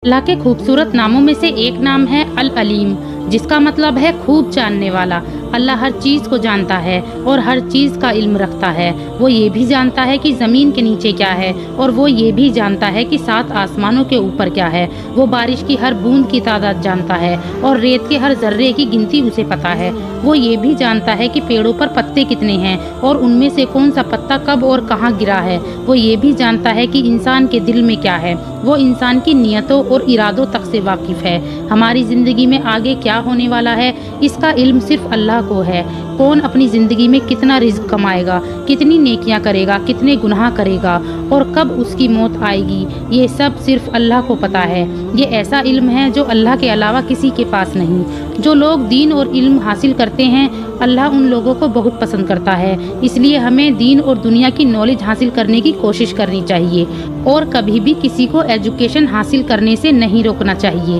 अल्लाह के खूबसूरत नामों में से एक नाम है अल अलीम, जिसका मतलब है खूब जानने वाला। अल्लाह हर चीज़ को जानता है और हर चीज़ का इल्म रखता है। वो ये भी जानता है कि ज़मीन के नीचे क्या है, और वो ये भी जानता है कि 7 आसमानों के ऊपर क्या है। वो बारिश की हर बूंद की तादाद जानता है और रेत के हर जर्रे की गिनती उसे पता है। वो ये भी जानता है कि पेड़ों पर पत्ते कितने हैं और उनमें से कौन सा पत्ता कब और कहाँ गिरा है। वो ये भी जानता है कि इंसान के दिल में क्या है। वो इंसान की नीयतों और इरादों तक से वाकिफ़ है। हमारी ज़िंदगी में आगे क्या होने वाला है, इसका इल्म सिर्फ अल्लाह को है। कौन अपनी ज़िंदगी में कितना रिज़्क कमाएगा, कितनी नेकियां करेगा, कितने गुनाह करेगा और कब उसकी मौत आएगी, ये सब सिर्फ अल्लाह को पता है। ये ऐसा इल्म है जो अल्लाह के अलावा किसी के पास नहीं। जो लोग दीन और इल्म हासिल करते हैं, अल्लाह उन लोगों को बहुत पसंद करता है। इसलिए हमें दीन और दुनिया की नॉलेज हासिल करने की कोशिश करनी चाहिए और कभी भी किसी को एजुकेशन हासिल करने से नहीं रोकना चाहिए।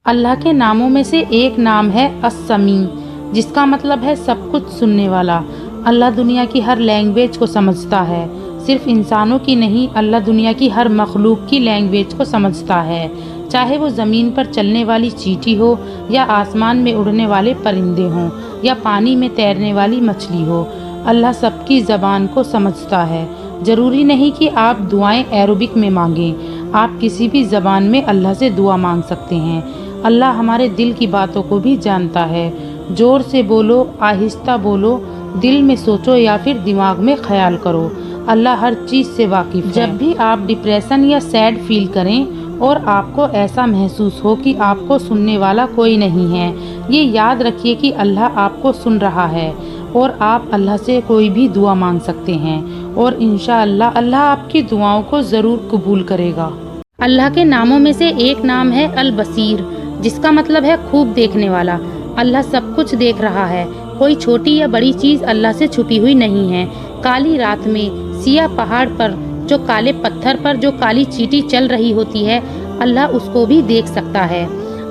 अल्लाह के नामों में से एक नाम है अस्समी, जिसका मतलब है सब कुछ सुनने वाला। अल्लाह दुनिया की हर लैंग्वेज को समझता है। सिर्फ इंसानों की नहीं, अल्लाह दुनिया की हर मखलूक की लैंग्वेज को समझता है। चाहे वो ज़मीन पर चलने वाली चींटी हो, या आसमान में उड़ने वाले परिंदे हों, या पानी में तैरने वाली मछली हो, अल्लाह सबकी ज़बान को समझता है। ज़रूरी नहीं कि आप दुआएं अरबिक में मांगें, आप किसी भी ज़बान में अल्लाह से दुआ मांग सकते हैं। अल्लाह हमारे दिल की बातों को भी जानता है। ज़ोर से बोलो, आहिस्ता बोलो, दिल में सोचो या फिर दिमाग में ख्याल करो, अल्लाह हर चीज़ से वाकिफ़ है। जब भी आप डिप्रेशन या सैड फील करें और आपको ऐसा महसूस हो कि आपको सुनने वाला कोई नहीं है, ये याद रखिए कि अल्लाह आपको सुन रहा है और आप अल्लाह से कोई भी दुआ मांग सकते हैं और इंशाअल्लाह अल्लाह आपकी दुआओं को ज़रूर कबूल करेगा। अल्लाह के नामों में से एक नाम है अल बसीर, जिसका मतलब है खूब देखने वाला। अल्लाह सब कुछ देख रहा है। कोई छोटी या बड़ी चीज़ अल्लाह से छुपी हुई नहीं है। काली रात में सिया पहाड़ पर जो काले पत्थर पर जो काली चींटी चल रही होती है, अल्लाह उसको भी देख सकता है।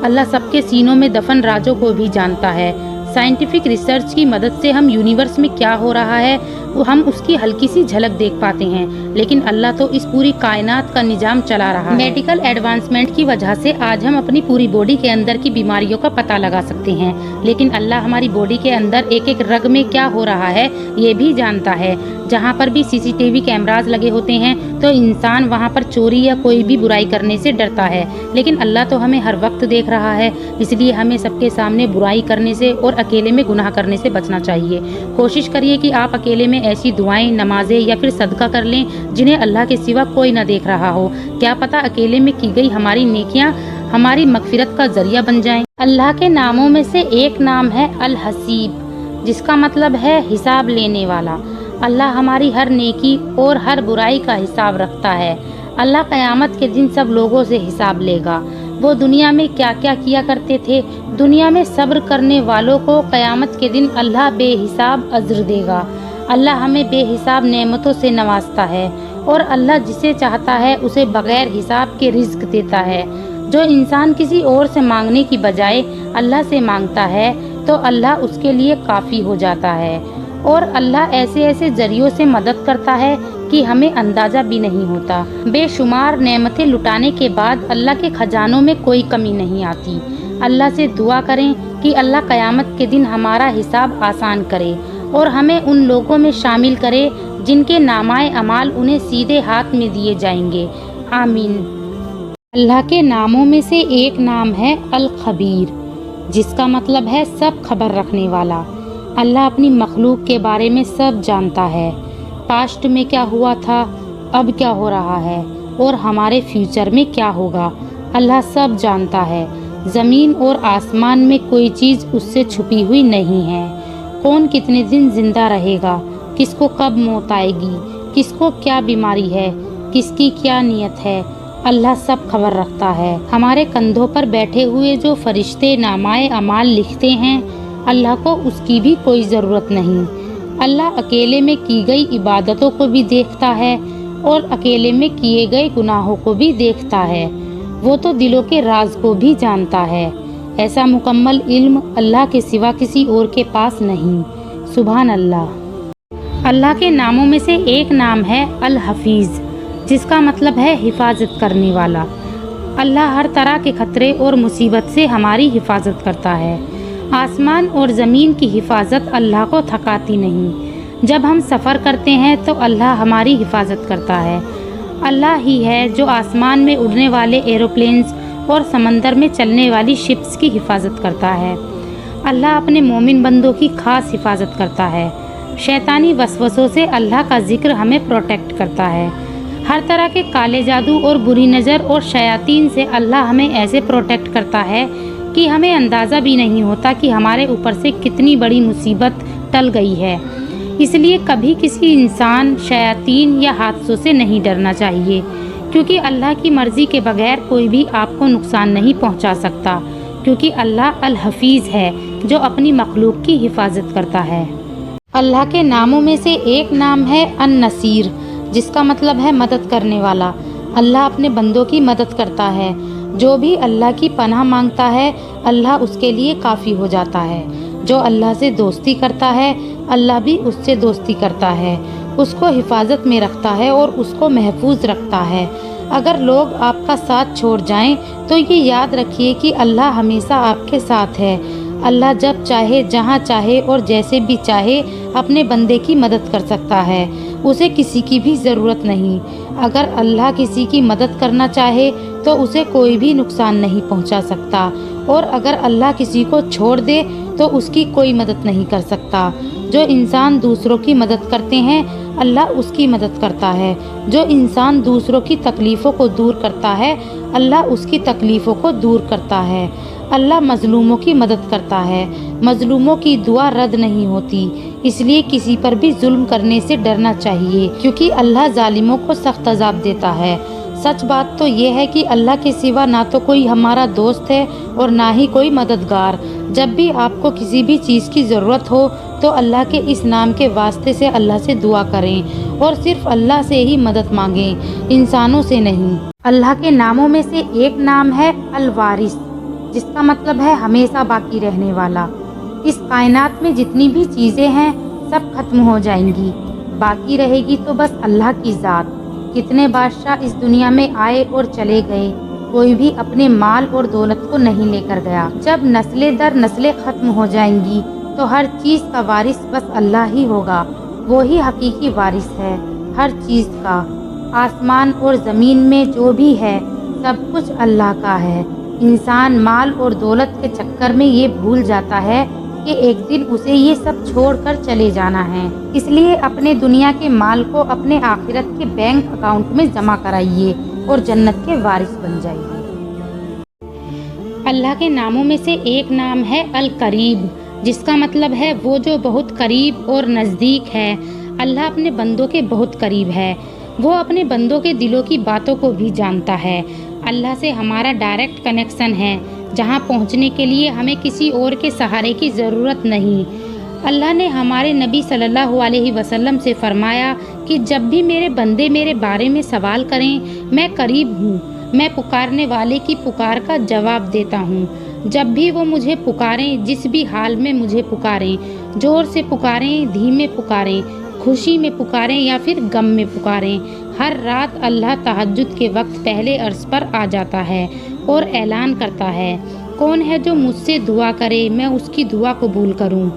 अल्लाह सबके सीनों में दफन राजों को भी जानता है। साइंटिफिक रिसर्च की मदद से हम यूनिवर्स में क्या हो रहा है वो हम उसकी हल्की सी झलक देख पाते हैं, लेकिन अल्लाह तो इस पूरी कायनात का निजाम चला रहा है। मेडिकल एडवांसमेंट की वजह से आज हम अपनी पूरी बॉडी के अंदर की बीमारियों का पता लगा सकते हैं, लेकिन अल्लाह हमारी बॉडी के अंदर एक एक रग में क्या हो रहा है ये भी जानता है। जहाँ पर भी CCTV कैमराज लगे होते हैं तो इंसान वहाँ पर चोरी या कोई भी बुराई करने से डरता है, लेकिन अल्लाह तो हमें हर वक्त देख रहा है। इसलिए हमें सबके सामने बुराई करने से और अकेले में गुनाह करने से बचना चाहिए। कोशिश करिए कि आप अकेले में ऐसी दुआएं, नमाजें या फिर सदका कर लें जिन्हें अल्लाह के सिवा कोई न देख रहा हो। क्या पता अकेले में की गई हमारी नेकियां हमारी मगफिरत का जरिया बन जाएं। अल्लाह के नामों में से एक नाम है अल हसीब, जिसका मतलब है हिसाब लेने वाला। अल्लाह हमारी हर नेकी और हर बुराई का हिसाब रखता है। अल्लाह क़यामत के दिन सब लोगों से हिसाब लेगा। वो दुनिया में क्या क्या किया करते थे, दुनिया में सब्र करने वालों को क़यामत के दिन अल्लाह बेहिसाब अज्र देगा। अल्लाह हमें बेहिसाब नेमतों से नवाजता है और अल्लाह जिसे चाहता है उसे बग़ैर हिसाब के रिज़्क देता है। जो इंसान किसी और से मांगने की बजाय अल्लाह से मांगता है तो अल्लाह उसके लिए काफ़ी हो जाता है, और अल्लाह ऐसे ऐसे ज़रियों से मदद करता है कि हमें अंदाज़ा भी नहीं होता। बेशुमार नेमतें लुटाने के बाद अल्लाह के खजानों में कोई कमी नहीं आती। अल्लाह से दुआ करें कि अल्लाह क़यामत के दिन हमारा हिसाब आसान करे और हमें उन लोगों में शामिल करे जिनके नामाए अमाल उन्हें सीधे हाथ में दिए जाएंगे। आमीन। अल्लाह के नामों में से एक नाम है अल खबीर, जिसका मतलब है सब खबर रखने वाला। अल्लाह अपनी मखलूक के बारे में सब जानता है। पास्ट में क्या हुआ था, अब क्या हो रहा है और हमारे फ्यूचर में क्या होगा, अल्लाह सब जानता है। ज़मीन और आसमान में कोई चीज़ उससे छुपी हुई नहीं है। कौन कितने दिन ज़िंदा रहेगा, किसको कब मौत आएगी, किसको क्या बीमारी है, किसकी क्या नीयत है, अल्लाह सब खबर रखता है। हमारे कंधों पर बैठे हुए जो फरिश्ते नामाए अमाल लिखते हैं, अल्लाह को उसकी भी कोई ज़रूरत नहीं। अल्लाह अकेले में की गई इबादतों को भी देखता है और अकेले में किए गए गुनाहों को भी देखता है। वो तो दिलों के राज को भी जानता है। ऐसा मुकम्मल इल्म अल्लाह के सिवा किसी और के पास नहीं। सुभान अल्लाह। अल्लाह के नामों में से एक नाम है अल हफीज़, जिसका मतलब है हिफाजत करने वाला। اللہ ہر طرح کے خطرے اور مصیبت سے ہماری حفاظت کرتا ہے۔ آسمان اور زمین کی حفاظت اللہ کو تھکاتی نہیں۔ جب ہم سفر کرتے ہیں تو اللہ ہماری حفاظت کرتا ہے۔ اللہ ہی ہے جو آسمان میں اڑنے والے ایروپلینز اور سمندر میں چلنے والی شپس کی حفاظت کرتا ہے۔ اللہ اپنے مومن بندوں کی خاص حفاظت کرتا ہے۔ شیطانی وسوسوں سے اللہ کا ذکر ہمیں پروٹیکٹ کرتا ہے۔ ہر طرح کے کالے جادو اور بری نظر اور شیاطین سے اللہ ہمیں ایسے پروٹیکٹ کرتا ہے کہ ہمیں اندازہ بھی نہیں ہوتا کہ ہمارے اوپر سے کتنی بڑی مصیبت ٹل گئی ہے۔ اس لیے کبھی کسی انسان، شیاطین یا حادثوں سے نہیں ڈرنا چاہیے، کیونکہ اللہ کی مرضی کے بغیر کوئی بھی آپ کو نقصان نہیں پہنچا سکتا، کیونکہ اللہ الحفیظ ہے جو اپنی مخلوق کی حفاظت کرتا ہے۔ اللہ کے ناموں میں سے ایک نام ہے النصیر، جس کا مطلب ہے مدد کرنے والا۔ اللہ اپنے بندوں کی مدد کرتا ہے۔ جو بھی اللہ کی پناہ مانگتا ہے اللہ اس کے لیے کافی ہو جاتا ہے۔ جو اللہ سے دوستی کرتا ہے اللہ بھی اس سے دوستی کرتا ہے، اس کو حفاظت میں رکھتا ہے اور اس کو محفوظ رکھتا ہے۔ اگر لوگ آپ کا ساتھ چھوڑ جائیں تو یہ یاد رکھیے کہ اللہ ہمیشہ آپ کے ساتھ ہے۔ اللہ جب چاہے، جہاں چاہے اور جیسے بھی چاہے اپنے بندے کی مدد کر سکتا ہے۔ اسے کسی کی بھی ضرورت نہیں۔ اگر اللہ کسی کی مدد کرنا چاہے تو اسے کوئی بھی نقصان نہیں پہنچا سکتا، اور اگر اللہ کسی کو چھوڑ دے تو اس کی کوئی مدد نہیں کر سکتا۔ جو انسان دوسروں کی مدد کرتے ہیں اللہ اس کی مدد کرتا ہے۔ جو انسان دوسروں کی تکلیفوں کو دور کرتا ہے اللہ اس کی تکلیفوں کو دور کرتا ہے۔ اللہ مظلوموں کی مدد کرتا ہے۔ مظلوموں کی دعا رد نہیں ہوتی، اس لیے کسی پر بھی ظلم کرنے سے ڈرنا چاہیے، کیونکہ اللہ ظالموں کو سخت عذاب دیتا ہے۔ سچ بات تو یہ ہے کہ اللہ کے سوا نہ تو کوئی ہمارا دوست ہے اور نہ ہی کوئی مددگار۔ جب بھی آپ کو کسی بھی چیز کی ضرورت ہو تو اللہ کے اس نام کے واسطے سے اللہ سے دعا کریں، اور صرف اللہ سے ہی مدد مانگیں، انسانوں سے نہیں۔ اللہ کے ناموں میں سے ایک نام ہے الوارث، جس کا مطلب ہے ہمیشہ باقی رہنے والا۔ اس کائنات میں جتنی بھی چیزیں ہیں سب ختم ہو جائیں گی، باقی رہے گی تو بس اللہ کی ذات۔ کتنے بادشاہ اس دنیا میں آئے اور چلے گئے، کوئی بھی اپنے مال اور دولت کو نہیں لے کر گیا۔ جب نسلیں در نسلیں ختم ہو جائیں گی تو ہر چیز کا وارث بس اللہ ہی ہوگا۔ وہی حقیقی وارث ہے ہر چیز کا۔ آسمان اور زمین میں جو بھی ہے سب کچھ اللہ کا ہے۔ انسان مال اور دولت کے چکر میں یہ بھول جاتا ہے کہ ایک دن اسے یہ سب چھوڑ کر چلے جانا ہے، اس لیے اپنے دنیا کے مال کو اپنے آخرت کے بینک اکاؤنٹ میں جمع کرائیے اور جنت کے وارث بن جائیے۔ اللہ کے ناموں میں سے ایک نام ہے القریب، جس کا مطلب ہے وہ جو بہت قریب اور نزدیک ہے۔ اللہ اپنے بندوں کے بہت قریب ہے، وہ اپنے بندوں کے دلوں کی باتوں کو بھی جانتا ہے۔ اللہ سے ہمارا ڈائریکٹ کنیکشن ہے، جہاں پہنچنے کے لیے ہمیں کسی اور کے سہارے کی ضرورت نہیں۔ اللہ نے ہمارے نبی صلی اللہ علیہ وسلم سے فرمایا کہ جب بھی میرے بندے میرے بارے میں سوال کریں میں قریب ہوں، میں پکارنے والے کی پکار کا جواب دیتا ہوں۔ جب بھی وہ مجھے پکاریں، جس بھی حال میں مجھے پکاریں، زور سے پکاریں، دھیمے پکاریں، خوشی میں پکاریں یا پھر غم میں پکاریں، ہر رات اللہ تہجد کے وقت پہلے عرص پر آ جاتا ہے اور اعلان کرتا ہے، کون ہے جو مجھ سے دعا کرے میں اس کی دعا قبول کروں،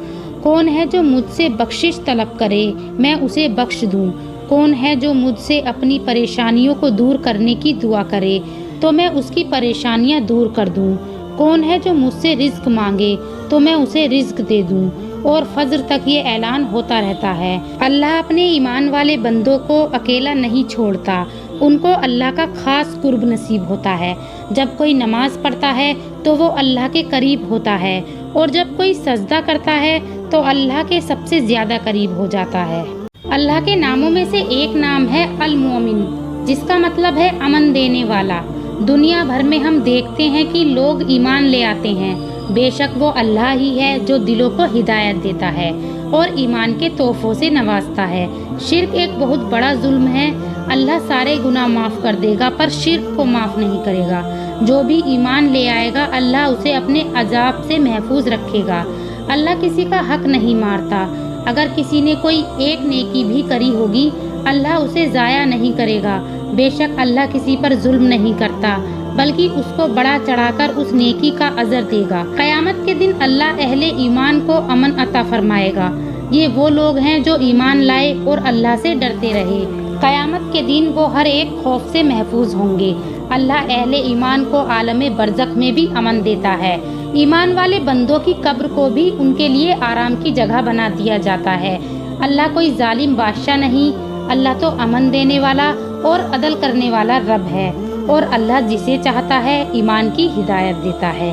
کون ہے جو مجھ سے بخشش طلب کرے میں اسے بخش دوں، کون ہے جو مجھ سے اپنی پریشانیوں کو دور کرنے کی دعا کرے تو میں اس کی پریشانیاں دور کر دوں، کون ہے جو مجھ سے رزق مانگے تو میں اسے رزق دے دوں، اور فجر تک یہ اعلان ہوتا رہتا ہے۔ اللہ اپنے ایمان والے بندوں کو اکیلا نہیں چھوڑتا، ان کو اللہ کا خاص قرب نصیب ہوتا ہے۔ جب کوئی نماز پڑھتا ہے تو وہ اللہ کے قریب ہوتا ہے، اور جب کوئی سجدہ کرتا ہے تو اللہ کے سب سے زیادہ قریب ہو جاتا ہے۔ اللہ کے ناموں میں سے ایک نام ہے المومن، جس کا مطلب ہے امن دینے والا۔ دنیا بھر میں ہم دیکھتے ہیں کہ لوگ ایمان لے آتے ہیں، بے شک وہ اللہ ہی ہے جو دلوں کو ہدایت دیتا ہے اور ایمان کے تحفوں سے نوازتا ہے۔ شرک ایک بہت بڑا ظلم ہے، اللہ سارے گناہ معاف کر دے گا پر شرک کو معاف نہیں کرے گا۔ جو بھی ایمان لے آئے گا اللہ اسے اپنے عذاب سے محفوظ رکھے گا۔ اللہ کسی کا حق نہیں مارتا، اگر کسی نے کوئی ایک نیکی بھی کری ہوگی اللہ اسے ضائع نہیں کرے گا۔ بے شک اللہ کسی پر ظلم نہیں کرتا، بلکہ اس کو بڑا چڑھا کر اس نیکی کا اجر دے گا۔ قیامت کے دن اللہ اہل ایمان کو امن عطا فرمائے گا۔ یہ وہ لوگ ہیں جو ایمان لائے اور اللہ سے ڈرتے رہے۔ قیامت کے دن وہ ہر ایک خوف سے محفوظ ہوں گے۔ اللہ اہل ایمان کو عالم برزخ میں بھی امن دیتا ہے۔ ایمان والے بندوں کی قبر کو بھی ان کے لیے آرام کی جگہ بنا دیا جاتا ہے۔ اللہ کوئی ظالم بادشاہ نہیں، اللہ تو امن دینے والا اور عدل کرنے والا رب ہے، اور اللہ جسے چاہتا ہے ایمان کی ہدایت دیتا ہے۔